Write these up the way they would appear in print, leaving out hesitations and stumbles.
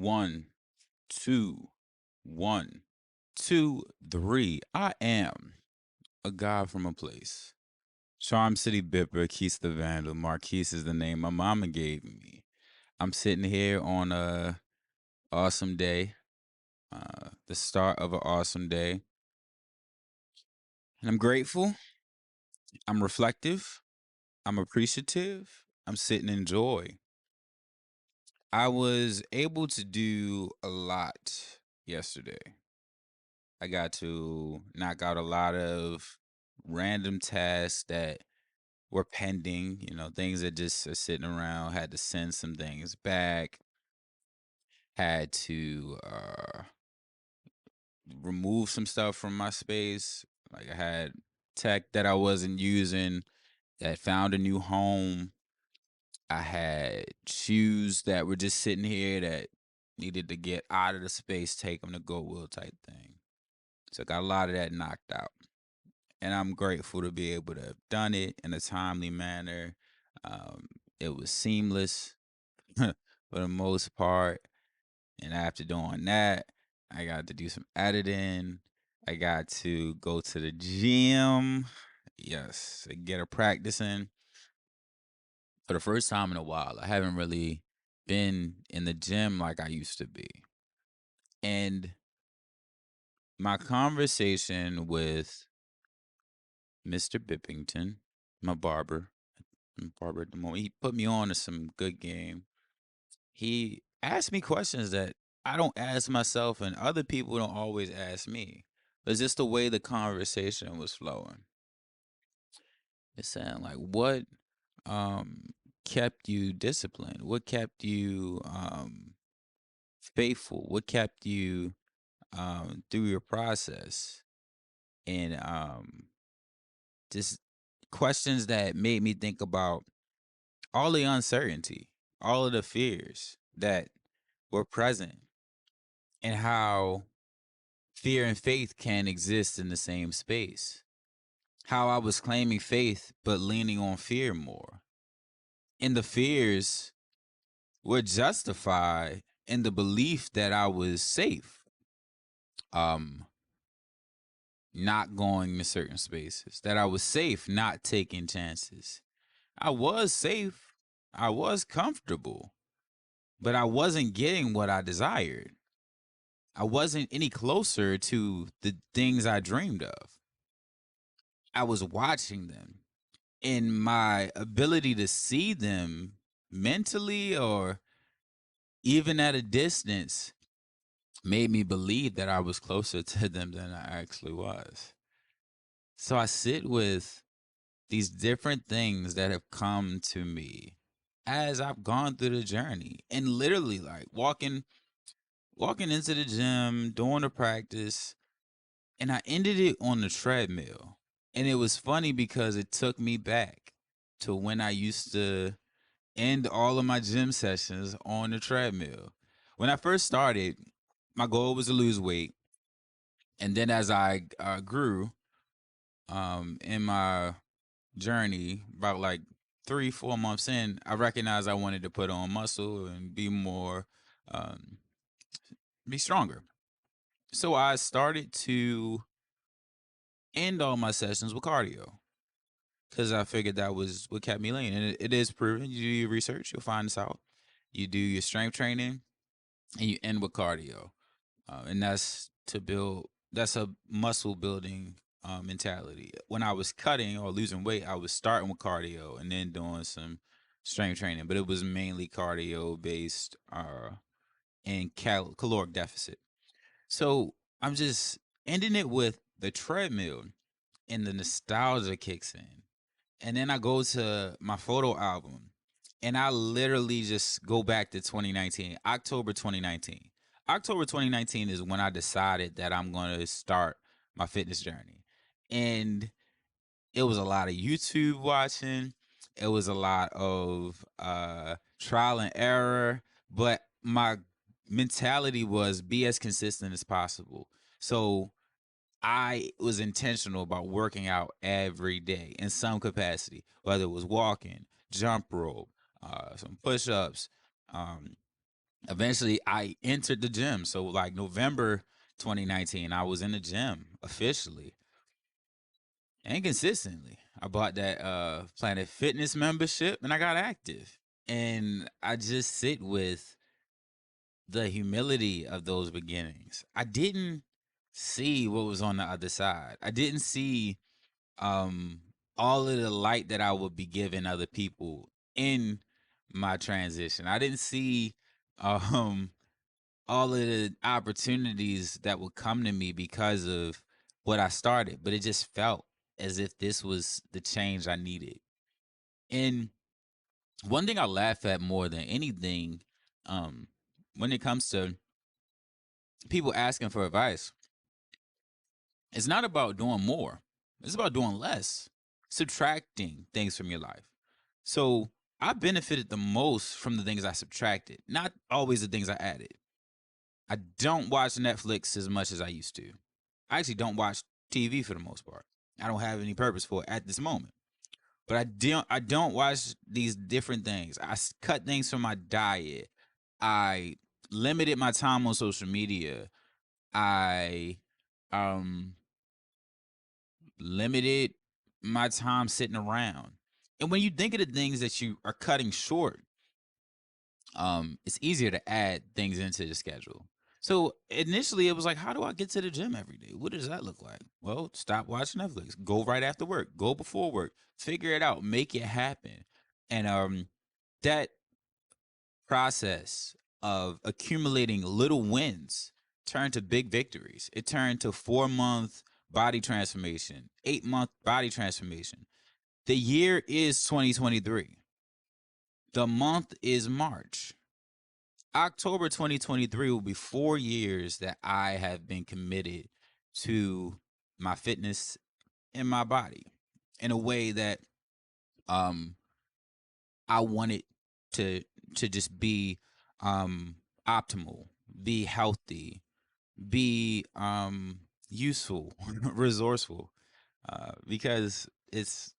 One, two, one, two, three. I am a guy from a place. Charm City Bipper, Quis The Vndl. Marquis is the name my mama gave me. I'm sitting here on a awesome day, the start of an awesome day, and I'm grateful. I'm reflective. I'm appreciative. I'm sitting in joy. I was able to do a lot yesterday. I got to knock out a lot of random tasks that were pending, things that just are sitting around. Had to send some things back, had to remove some stuff from my space. Like I had tech that I wasn't using that found a new home. I had shoes that were just sitting here that needed to get out of the space, take them to Goodwill type thing. So I got a lot of that knocked out. And I'm grateful to be able to have done it in a timely manner. It was seamless for the most part. And after doing that, I got to do some editing. I got to go to the gym. Yes, get a practice in. For the first time in a while, I haven't really been in the gym like I used to be. And my conversation with Mr. Bippington, my barber at the moment, he put me on to some good game. He asked me questions that I don't ask myself and other people don't always ask me. It's just the way the conversation was flowing. It's saying like, what kept you disciplined? What kept you faithful? What kept you through your process? And just questions that made me think about all the uncertainty, all of the fears that were present, and how fear and faith can exist in the same space. How I was claiming faith but leaning on fear more. And the fears were justified in the belief that I was safe. Not going to certain spaces, that I was safe not taking chances. I was safe. I was comfortable, but I wasn't getting what I desired. I wasn't any closer to the things I dreamed of. I was watching them, and my ability to see them mentally or even at a distance made me believe that I was closer to them than I actually was. So I sit with these different things that have come to me as I've gone through the journey, and literally like walking into the gym, doing the practice, and I ended it on the treadmill. And it was funny because it took me back to when I used to end all of my gym sessions on the treadmill. When I first started, my goal was to lose weight. And then as I grew in my journey, about like 3-4 months in, I recognized I wanted to put on muscle and be more, be stronger. So I started to end all my sessions with cardio because I figured that was what kept me lean. And it is proven. You do your research, you'll find this out. You do your strength training and you end with cardio. And that's to build, that's a muscle building mentality. When I was cutting or losing weight, I was starting with cardio and then doing some strength training, but it was mainly cardio based and caloric deficit. So I'm just ending it with the treadmill and the nostalgia kicks in. And then I go to my photo album and I literally just go back to 2019, October 2019. October 2019 is when I decided that I'm going to start my fitness journey. And it was a lot of YouTube watching. It was a lot of trial and error. But my mentality was be as consistent as possible. So I was intentional about working out every day in some capacity, whether it was walking, jump rope, some push-ups, um, Eventually, I entered the gym. So, like November 2019, I was in the gym officially and consistently. I bought that Planet Fitness membership and I got active. And I just sit with the humility of those beginnings. I didn't see what was on the other side. I didn't see um all of the light that I would be giving other people in my transition. I didn't see um all of the opportunities that would come to me because of what I started, but it just felt as if this was the change I needed. And one thing I laugh at more than anything, um, when it comes to people asking for advice, it's not about doing more. It's about doing less, subtracting things from your life. So I benefited the most from the things I subtracted, not always the things I added. I don't watch Netflix as much as I used to. I actually don't watch TV for the most part. I don't have any purpose for it at this moment. But I don't watch these different things. I cut things from my diet. I limited my time on social media. I um limited my time sitting around. And when you think of the things that you are cutting short, it's easier to add things into the schedule. So initially it was like, how do I get to the gym every day? What does that look like? Well, stop watching Netflix. Go right after work. Go before work. Figure it out. Make it happen. And that process of accumulating little wins turned to big victories. It turned to 4-month body transformation, 8-month body transformation. The year is 2023. The month is March. October 2023 will be 4 years that I have been committed to my fitness and my body in a way that um I wanted to just be optimal, be healthy, be useful, resourceful, because it's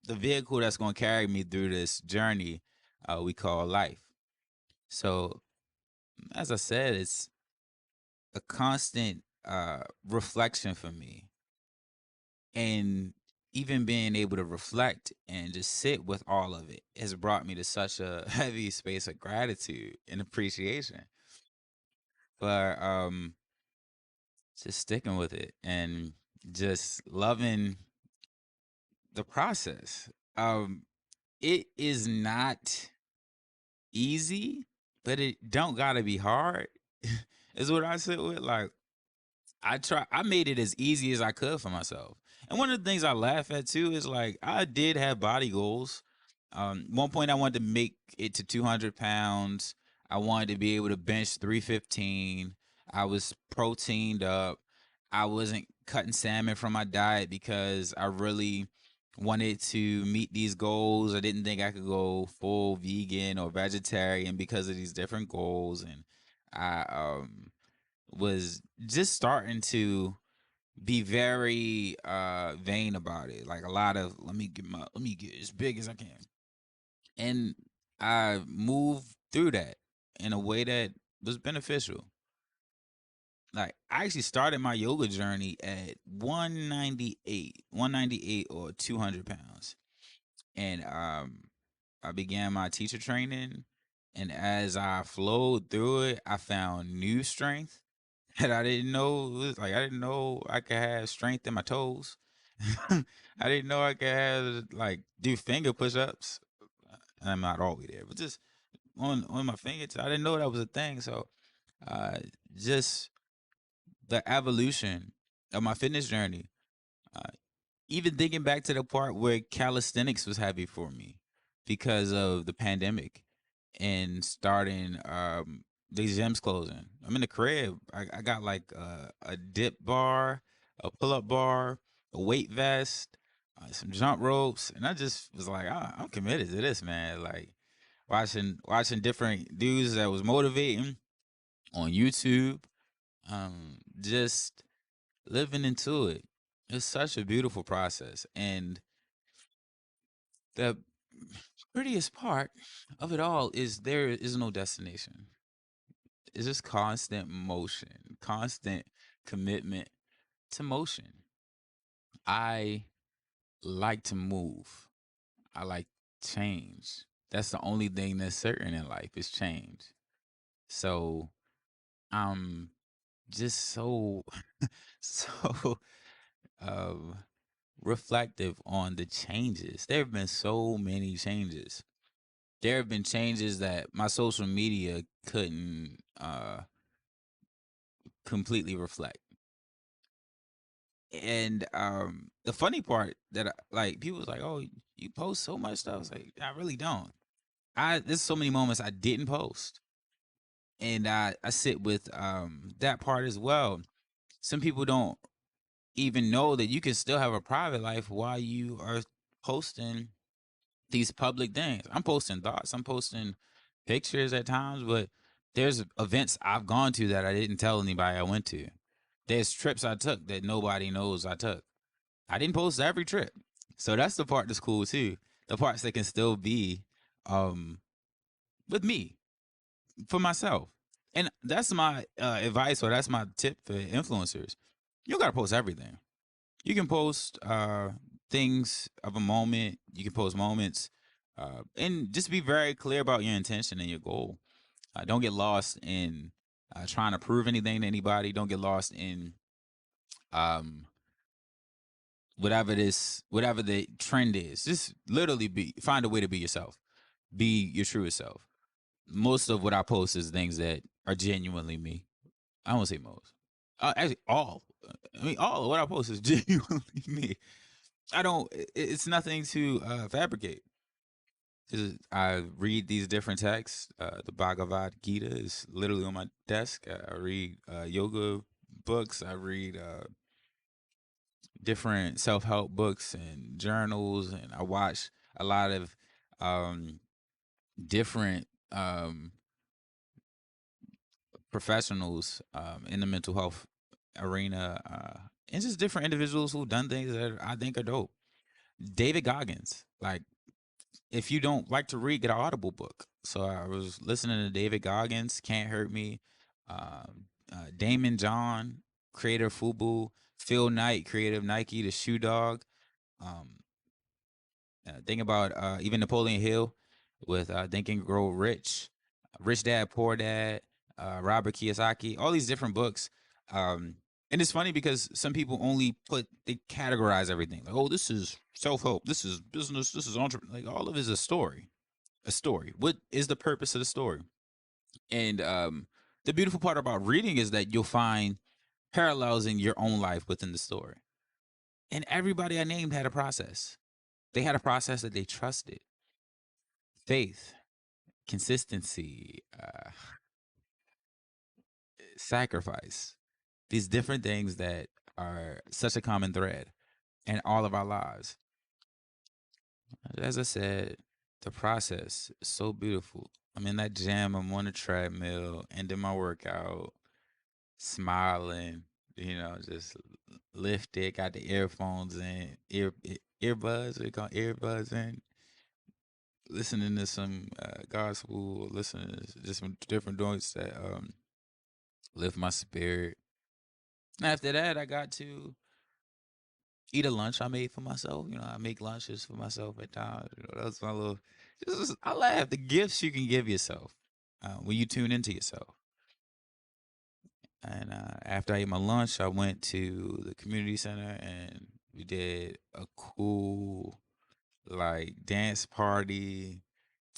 the vehicle that's going to carry me through this journey we call life. So, as I said, it's a constant reflection for me. And even being able to reflect and just sit with all of it has brought me to such a heavy space of gratitude and appreciation for just sticking with it and just loving the process. It is not easy, but it don't gotta be hard. Is what I said with. Like, I made it as easy as I could for myself. And one of the things I laugh at too is like I did have body goals. One point I wanted to make it to 200 pounds. I wanted to be able to bench 315. I was proteined up. I wasn't cutting salmon from my diet because I really wanted to meet these goals. I didn't think I could go full vegan or vegetarian because of these different goals. And I was just starting to be very vain about it. Like a lot of let me get as big as I can. And I moved through that in a way that was beneficial. Like I actually started my yoga journey at 198 or 200 pounds. And I began my teacher training. And as I flowed through it, I found new strength that I didn't know. Like I didn't know I could have strength in my toes. I didn't know I could have like do finger push-ups. I'm not always there, but just on my fingers. I didn't know that was a thing. So uh just the evolution of my fitness journey. Uh, Even thinking back to the part where calisthenics was heavy for me because of the pandemic and starting these gyms closing. I'm in the crib. I got like a dip bar, a pull-up bar, a weight vest, some jump ropes, and I just was like, I'm committed to this, man. Like watching different dudes that was motivating on YouTube, just living into it. It's such a beautiful process, and the prettiest part of it all is there is no destination. it's just constant motion, constant commitment to motion. I like to move. I like change. That's the only thing that's certain in life is change. So I'm just so so um reflective on the changes. There have been so many changes. There have been changes that my social media couldn't completely reflect. And the funny part that like people was like, "Oh, you post so much stuff." I was like, "I really don't." There's so many moments I didn't post. And I sit with that part as well. Some people don't even know that you can still have a private life while you are posting these public things. I'm posting thoughts, I'm posting pictures at times, but there's events I've gone to that I didn't tell anybody I went to. There's trips I took that nobody knows I took. I didn't post every trip. So that's the part that's cool too. The parts that can still be um with me, for myself. And that's my advice, or that's my tip for influencers. You don't gotta post everything. You can post things of a moment. You can post moments, and just be very clear about your intention and your goal. Don't get lost in trying to prove anything to anybody. Don't get lost in um, whatever the trend is. Just literally find a way to be yourself. Be your truest self. Most of what I post is things that are genuinely me. I won't say most. Actually, all. I mean, all of what I post is genuinely me. I don't. It's nothing to fabricate. I read these different texts. The Bhagavad Gita is literally on my desk. I read yoga books. I read different self help books and journals, and I watch a lot of um, different professionals in the mental health arena, and just different individuals who've done things that I think are dope. David Goggins, like, if you don't like to read, get an Audible book. So I was listening to David Goggins, Can't Hurt Me, Damon John, creator of Fubu, Phil Knight, creative Nike, the Shoe Dog. Um, think about even Napoleon Hill with Think and Grow Rich, Rich Dad, Poor Dad, Robert Kiyosaki, all these different books. And it's funny because some people only they categorize everything. Like, oh, this is self-help, this is business, this is entrepreneur. Like, all of it is a story. A story. What is the purpose of the story? And the beautiful part about reading is that you'll find parallels in your own life within the story. And everybody I named had a process. They had a process that they trusted. Faith, consistency, sacrifice. These different things that are such a common thread in all of our lives. As I said, the process is so beautiful. I'm in that gym, I'm on the treadmill, ending my workout, smiling, just lifted, got the earphones in, earbuds, we call earbuds in, listening to some gospel, listening to just some different joints that lift my spirit. And after that, I got to eat a lunch I made for myself. I make lunches for myself at times. That's my little. I laugh the gifts you can give yourself when you tune into yourself. And after I ate my lunch, I went to the community center and we did a cool like dance party,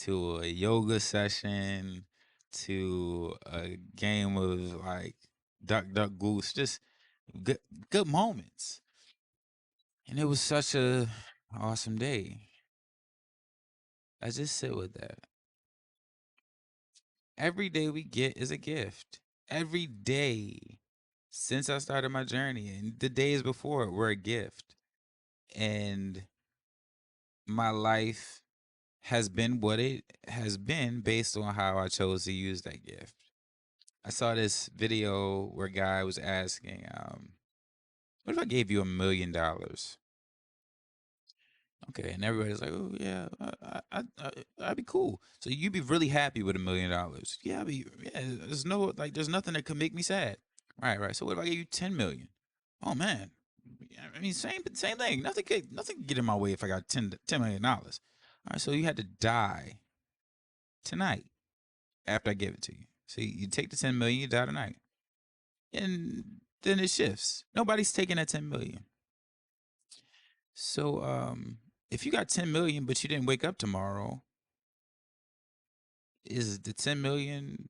to a yoga session, to a game of like duck duck goose, just good moments. And it was such a awesome day. I just sit with that. Every day we get is a gift. Every day since I started my journey and the days before it were a gift. And my life has been what it has been based on how I chose to use that gift. I saw this video where a guy was asking, what if I gave you $1 million? Okay, and everybody's like, "Oh yeah, I'd be cool." So you'd be really happy with $1 million. Yeah, I'd be. Yeah, there's nothing that could make me sad. Right. So what if I give you 10 million? Oh man, I mean, same thing. Nothing could get in my way if I got $10 million. All right, so you had to die tonight after I give it to you. So you take the 10 million, you die tonight, and then it shifts. Nobody's taking that 10 million. So if you got 10 million but you didn't wake up tomorrow, is the 10 million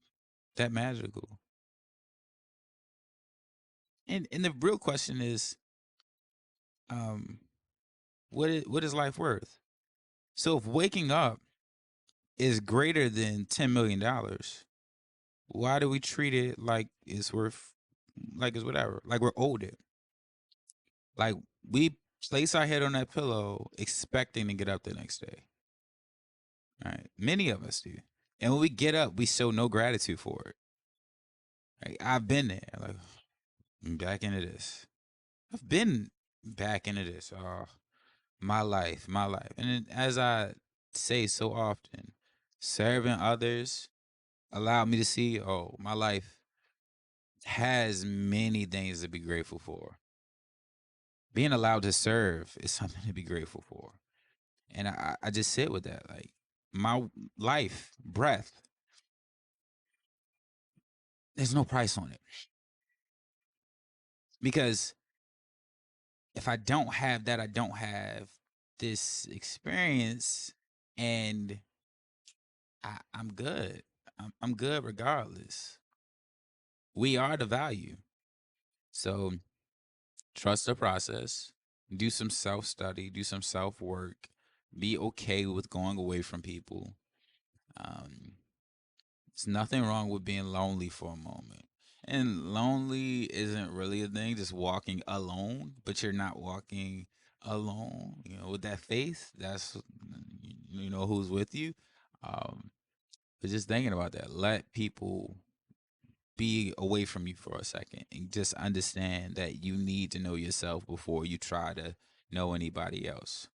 that magical? And the real question is, um, what is life worth? So if waking up is greater than $10 million, why do we treat it like it's worth, like it's whatever, like we're owed it? Like we place our head on that pillow expecting to get up the next day. All right, many of us do, and when we get up, we show no gratitude for it. Like, I've been there. Like, I'm back into this. I've been back into this. Oh, my life, my life. And then, as I say so often, serving others allowed me to see, oh, my life has many things to be grateful for. Being allowed to serve is something to be grateful for. And I just sit with that. Like, my life, breath, there's no price on it. Because if I don't have that, I don't have this experience, and I'm good. I'm good regardless. We are the value. So trust the process, do some self study, do some self work, be okay with going away from people. Um, there's nothing wrong with being lonely for a moment. And lonely isn't really a thing, just walking alone, but you're not walking alone. With that faith, that's, who's with you. Um, but just thinking about that, let people be away from you for a second and just understand that you need to know yourself before you try to know anybody else.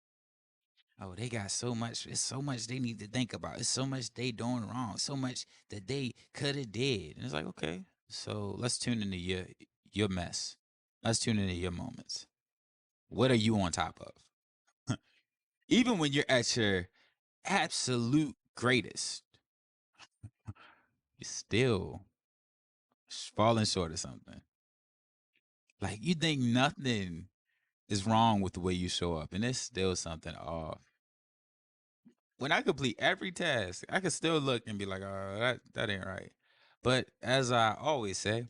Oh, they got so much. It's so much they need to think about. It's so much they doing wrong. So much that they could have did. And it's like, okay, so let's tune into your mess. Let's tune into your moments. What are you on top of? Even when you're at your absolute greatest, you're still falling short of something. Like, you think nothing is wrong with the way you show up, and there's still something off. When I complete every task, I can still look and be like, "Oh, that ain't right." But as I always say,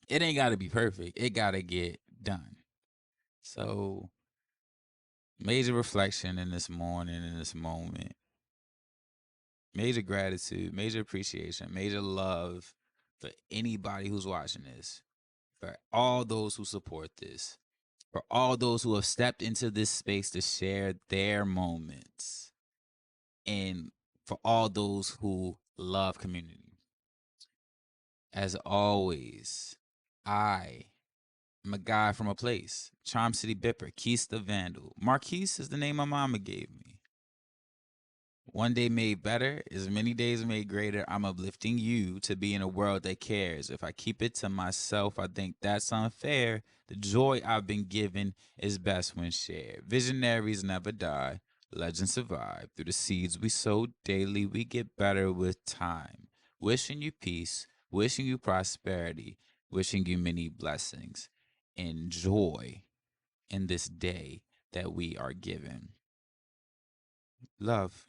it ain't got to be perfect. It got to get done. So, major reflection in this morning, in this moment, major gratitude, major appreciation, major love for anybody who's watching this, for all those who support this, for all those who have stepped into this space to share their moments, and for all those who love community. As always, I am a guy from a place, Charm City Bipper, Quis The Vndl. Marquis is the name my mama gave me. One day made better is many days made greater. I'm uplifting you to be in a world that cares. If I keep it to myself, I think that's unfair. The joy I've been given is best when shared. Visionaries never die. Legends survive. Through the seeds we sow daily, we get better with time. Wishing you peace, wishing you prosperity, wishing you many blessings and joy in this day that we are given. Love.